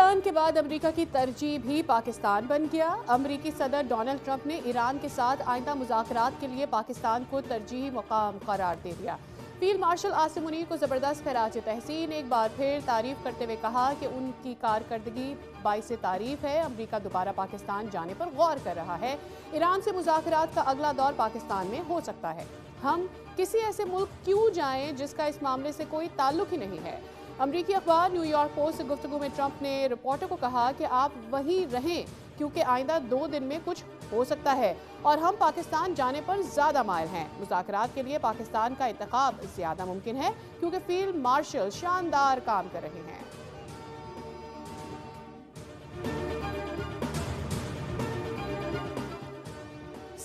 ایران کے بعد امریکہ کی ترجیح بھی پاکستان بن گیا۔ امریکی صدر ڈونلڈ ٹرمپ نے ایران کے ساتھ آئندہ مذاکرات کے لیے پاکستان کو ترجیحی مقام قرار دے دیا۔ فیلڈ مارشل عاصم منیر کو زبردست خراج تحسین ایک بار پھر تعریف کرتے ہوئے کہا کہ ان کی کارکردگی باعث تعریف ہے۔ امریکہ دوبارہ پاکستان جانے پر غور کر رہا ہے۔ ایران سے مذاکرات کا اگلا دور پاکستان میں ہو سکتا ہے۔ ہم کسی ایسے ملک کیوں جائیں جس کا اس معاملے سے کوئی تعلق ہی نہیں ہے۔ امریکی اخبار نیو یارک پوسٹ سے گفتگو میں ٹرمپ نے رپورٹر کو کہا کہ آپ وہیں رہیں کیونکہ آئندہ 2 دن میں کچھ ہو سکتا ہے اور ہم پاکستان جانے پر زیادہ مائل ہیں۔ مذاکرات کے لیے پاکستان کا انتخاب زیادہ ممکن ہے کیونکہ فیلڈ مارشل شاندار کام کر رہے ہیں۔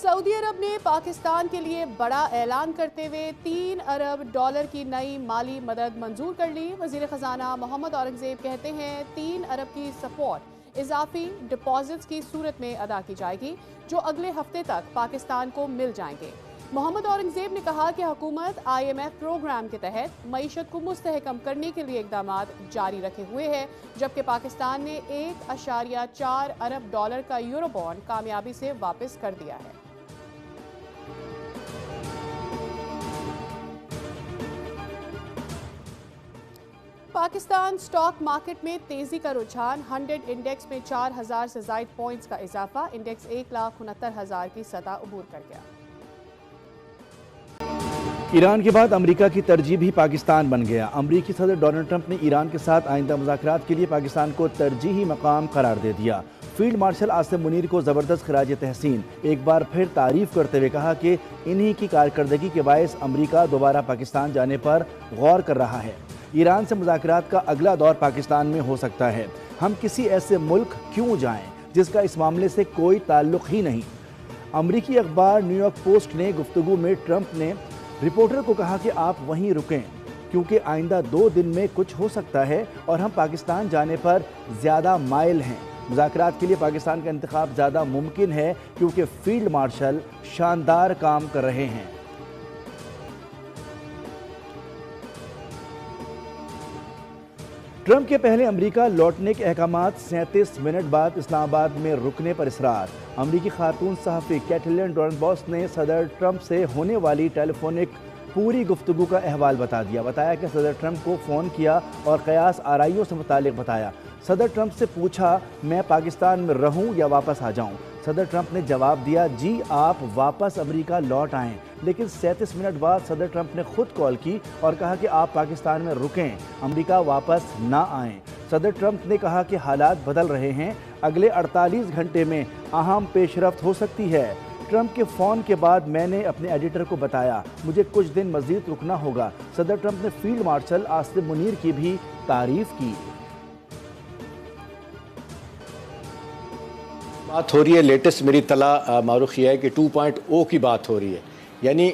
سعودی عرب نے پاکستان کے لیے بڑا اعلان کرتے ہوئے $3 ارب کی نئی مالی مدد منظور کر لی۔ وزیر خزانہ محمد اورنگزیب کہتے ہیں 3 ارب کی سپورٹ اضافی ڈپازٹس کی صورت میں ادا کی جائے گی جو اگلے ہفتے تک پاکستان کو مل جائیں گے۔ محمد اورنگزیب نے کہا کہ حکومت IMF پروگرام کے تحت معیشت کو مستحکم کرنے کے لیے اقدامات جاری رکھے ہوئے ہے، جبکہ پاکستان نے $1.4 ارب کا یورو بانڈ کامیابی سے واپس کر دیا ہے۔ پاکستان سٹاک مارکیٹ میں تیزی کا رجحان، 100 انڈیکس میں 4000 سے زائد پوائنٹس کا اضافہ، انڈیکس 1,69,000 کی سطح عبور کر گیا۔ ایران کے بعد امریکہ کی ترجیح بھی پاکستان بن گیا۔ امریکی صدر ڈونلڈ ٹرمپ نے ایران کے ساتھ آئندہ مذاکرات کے لیے پاکستان کو ترجیحی مقام قرار دے دیا۔ فیلڈ مارشل عاصم منیر کو زبردست خراج تحسین ایک بار پھر تعریف کرتے ہوئے کہا کہ انہی کی کارکردگی کے باعث امریکہ دوبارہ پاکستان جانے پر غور کر رہا ہے۔ ایران سے مذاکرات کا اگلا دور پاکستان میں ہو سکتا ہے۔ ہم کسی ایسے ملک کیوں جائیں جس کا اس معاملے سے کوئی تعلق ہی نہیں۔ امریکی اخبار نیو یارک پوسٹ نے گفتگو میں ٹرمپ نے رپورٹر کو کہا کہ آپ وہیں رکیں کیونکہ آئندہ 2 دن میں کچھ ہو سکتا ہے اور ہم پاکستان جانے پر زیادہ مائل ہیں۔ مذاکرات کے لیے پاکستان کا انتخاب زیادہ ممکن ہے کیونکہ فیلڈ مارشل شاندار کام کر رہے ہیں۔ ٹرمپ کے پہلے امریکہ لوٹنے کے احکامات، 37 منٹ بعد اسلام آباد میں رکنے پر اصرار۔ امریکی خاتون صحافی کیٹلین ڈورنبوس نے صدر ٹرمپ سے ہونے والی ٹیلی فونک پوری گفتگو کا احوال بتایا کہ صدر ٹرمپ کو فون کیا اور قیاس آرائیوں سے متعلق بتایا۔ صدر ٹرمپ سے پوچھا میں پاکستان میں رہوں یا واپس آ جاؤں۔ صدر ٹرمپ نے جواب دیا جی آپ واپس امریکہ لوٹ آئیں، لیکن 37 منٹ بعد صدر ٹرمپ نے خود کال کی اور کہا کہ آپ پاکستان میں رکیں، امریکہ واپس نہ آئیں۔ صدر ٹرمپ نے کہا کہ حالات بدل رہے ہیں، اگلے 48 گھنٹے میں اہم پیش رفت ہو سکتی ہے۔ ٹرمپ کے فون کے بعد میں نے اپنے ایڈیٹر کو بتایا مجھے کچھ دن مزید رکنا ہوگا۔ صدر ٹرمپ نے فیلڈ مارشل عاصم منیر کی بھی تعریف کی۔ بات ہو رہی ہے لیٹسٹ میری اطلاع معروف یہ ہے کہ 2.0 کی بات ہو رہی ہے، یعنی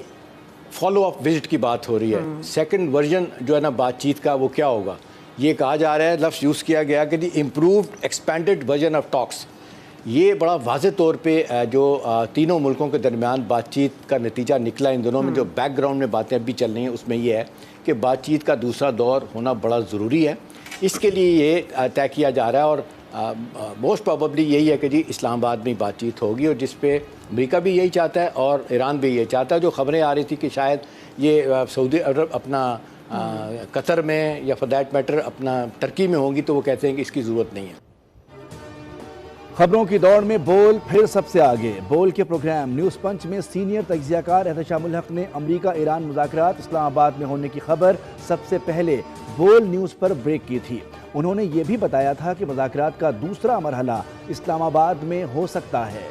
فالو اپ وزٹ کی بات ہو رہی ہے۔ سیکنڈ ورژن جو ہے نا بات چیت کا وہ کیا ہوگا، یہ کہا جا رہا ہے، لفظ یوز کیا گیا کہ دی امپرووڈ ایکسپینڈڈ ورژن آف ٹاکس۔ یہ بڑا واضح طور پہ جو تینوں ملکوں کے درمیان بات چیت کا نتیجہ نکلا ان دنوں میں، جو بیک گراؤنڈ میں باتیں ابھی چل رہی ہیں اس میں یہ ہے کہ بات چیت کا دوسرا دور ہونا بڑا ضروری ہے۔ اس کے لیے یہ طے کیا جا رہا ہے اور موسٹ پروبیبلی یہی ہے کہ جی اسلام آباد میں بات چیت ہوگی، اور جس پہ امریکہ بھی یہی چاہتا ہے اور ایران بھی یہی چاہتا ہے۔ جو خبریں آ رہی تھی کہ شاید یہ سعودی عرب اپنا قطر میں یا فار دیٹ میٹر اپنا ترکی میں ہوں گی، تو وہ کہتے ہیں کہ اس کی ضرورت نہیں ہے۔ خبروں کی دوڑ میں بول پھر سب سے آگے۔ بول کے پروگرام نیوز پنچ میں سینئر تجزیہ کار احتشام الحق نے امریکہ ایران مذاکرات اسلام آباد میں ہونے کی خبر سب سے پہلے بول نیوز پر بریک کی تھی۔ انہوں نے یہ بھی بتایا تھا کہ مذاکرات کا دوسرا مرحلہ اسلام آباد میں ہو سکتا ہے۔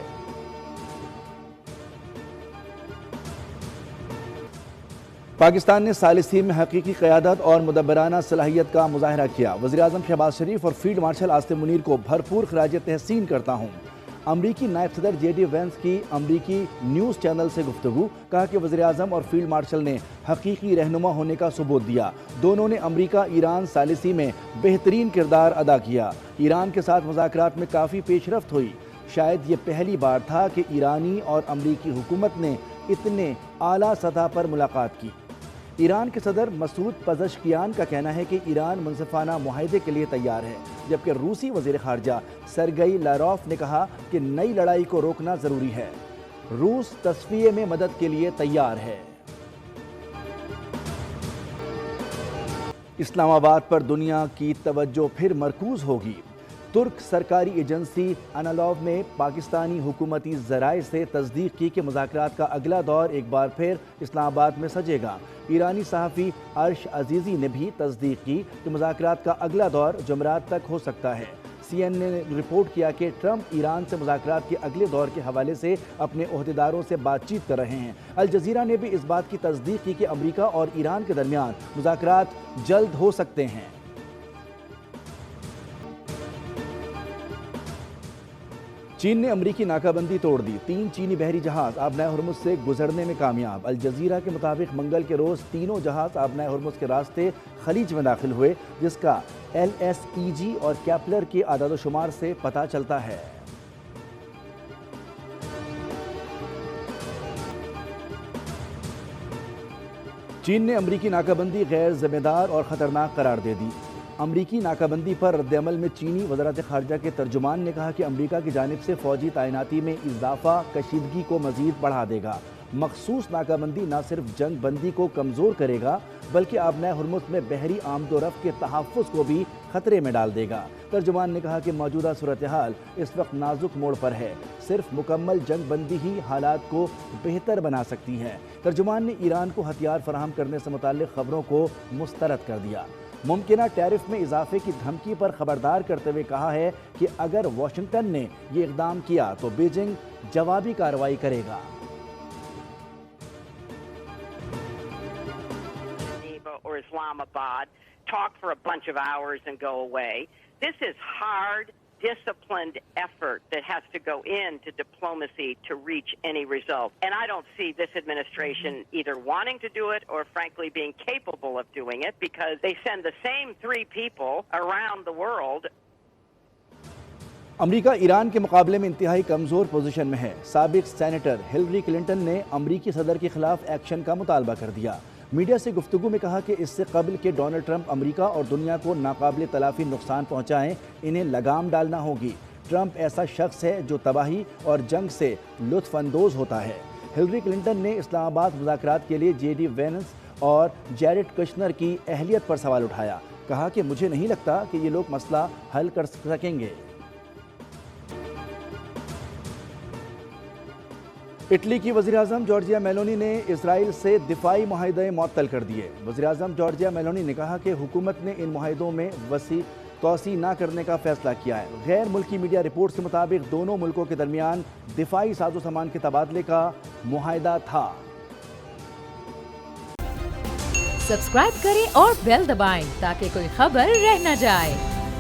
پاکستان نے ثالثی میں حقیقی قیادت اور مدبرانہ صلاحیت کا مظاہرہ کیا۔ وزیراعظم شہباز شریف اور فیلڈ مارشل عاصم منیر کو بھرپور خراج تحسین کرتا ہوں۔ امریکی نائب صدر JD وینس کی امریکی نیوز چینل سے گفتگو، کہا کہ وزیراعظم اور فیلڈ مارشل نے حقیقی رہنما ہونے کا ثبوت دیا۔ دونوں نے امریکہ ایران ثالثی میں بہترین کردار ادا کیا۔ ایران کے ساتھ مذاکرات میں کافی پیش رفت ہوئی۔ شاید یہ پہلی بار تھا کہ ایرانی اور امریکی حکومت نے اتنے اعلیٰ سطح پر ملاقات کی۔ ایران کے صدر مسعود پزشکیان کا کہنا ہے کہ ایران منصفانہ معاہدے کے لیے تیار ہے، جبکہ روسی وزیر خارجہ سرگئی لاروف نے کہا کہ نئی لڑائی کو روکنا ضروری ہے۔ روس تصفیے میں مدد کے لیے تیار ہے۔ اسلام آباد پر دنیا کی توجہ پھر مرکوز ہوگی۔ ترک سرکاری ایجنسی انالوو نے پاکستانی حکومتی ذرائع سے تصدیق کی کہ مذاکرات کا اگلا دور ایک بار پھر اسلام آباد میں سجے گا۔ ایرانی صحافی عرش عزیزی نے بھی تصدیق کی کہ مذاکرات کا اگلا دور جمعرات تک ہو سکتا ہے۔ سی این این نے رپورٹ کیا کہ ٹرمپ ایران سے مذاکرات کے اگلے دور کے حوالے سے اپنے عہدیداروں سے بات چیت کر رہے ہیں۔ الجزیرہ نے بھی اس بات کی تصدیق کی کہ امریکہ اور ایران کے درمیان مذاکرات جلد ہو سکتے ہیں۔ چین نے امریکی ناکہ بندی توڑ دی، 3 چینی بحری جہاز آبنائے ہرمز سے گزرنے میں کامیاب۔ الجزیرہ کے مطابق منگل کے روز تینوں جہاز آبنائے ہرمز کے راستے خلیج میں داخل ہوئے، جس کا LSEG اور کیپلر کے اعداد و شمار سے پتہ چلتا ہے۔ چین نے امریکی ناکہ بندی غیر ذمہ دار اور خطرناک قرار دے دی۔ امریکی ناکہ بندی پر رد عمل میں چینی وزارت خارجہ کے ترجمان نے کہا کہ امریکہ کی جانب سے فوجی تعیناتی میں اضافہ کشیدگی کو مزید بڑھا دے گا۔ مخصوص ناکہ بندی نہ صرف جنگ بندی کو کمزور کرے گا بلکہ آبنائے ہرمز میں بحری آمد و رفت کے تحفظ کو بھی خطرے میں ڈال دے گا۔ ترجمان نے کہا کہ موجودہ صورتحال اس وقت نازک موڑ پر ہے، صرف مکمل جنگ بندی ہی حالات کو بہتر بنا سکتی ہے۔ ترجمان نے ایران کو ہتھیار فراہم کرنے سے متعلق خبروں کو مسترد کر دیا۔ ممکنہ ٹیرف میں اضافے کی دھمکی پر خبردار کرتے ہوئے کہا ہے کہ اگر واشنگٹن نے یہ اقدام کیا تو بیجنگ جوابی کارروائی کرے گا۔ Or Islamabad, talk for a bunch of hours and go away. This is hard, disciplined effort that has to go into diplomacy to reach any result. And I don't see this administration either wanting to do it or frankly being capable of doing it, because they send the same 3 people around the world. امریکہ ایران کے مقابلے میں انتہائی کمزور position میں ہے۔ سابق senator Hillary Clinton نے امریکی صدر کے خلاف ایکشن کا مطالبہ کر دیا۔ میڈیا سے گفتگو میں کہا کہ اس سے قبل کہ ڈونلڈ ٹرمپ امریکہ اور دنیا کو ناقابل تلافی نقصان پہنچائیں، انہیں لگام ڈالنا ہوگی۔ ٹرمپ ایسا شخص ہے جو تباہی اور جنگ سے لطف اندوز ہوتا ہے۔ ہلری کلنٹن نے اسلام آباد مذاکرات کے لیے JD وینس اور جیریڈ کشنر کی اہلیت پر سوال اٹھایا۔ کہا کہ مجھے نہیں لگتا کہ یہ لوگ مسئلہ حل کر سکیں گے۔ اٹلی کی وزیراعظم جارجیا میلونی نے اسرائیل سے دفاعی معاہدے معطل کر دیے۔ وزیراعظم جارجیا میلونی نے کہا کہ حکومت نے ان معاہدوں میں توسیع نہ کرنے کا فیصلہ کیا ہے۔ غیر ملکی میڈیا رپورٹ کے مطابق دونوں ملکوں کے درمیان دفاعی ساز و سامان کے تبادلے کا معاہدہ تھا۔ سبسکرائب کریں اور بیل دبائیں تاکہ کوئی خبر رہ نہ جائے۔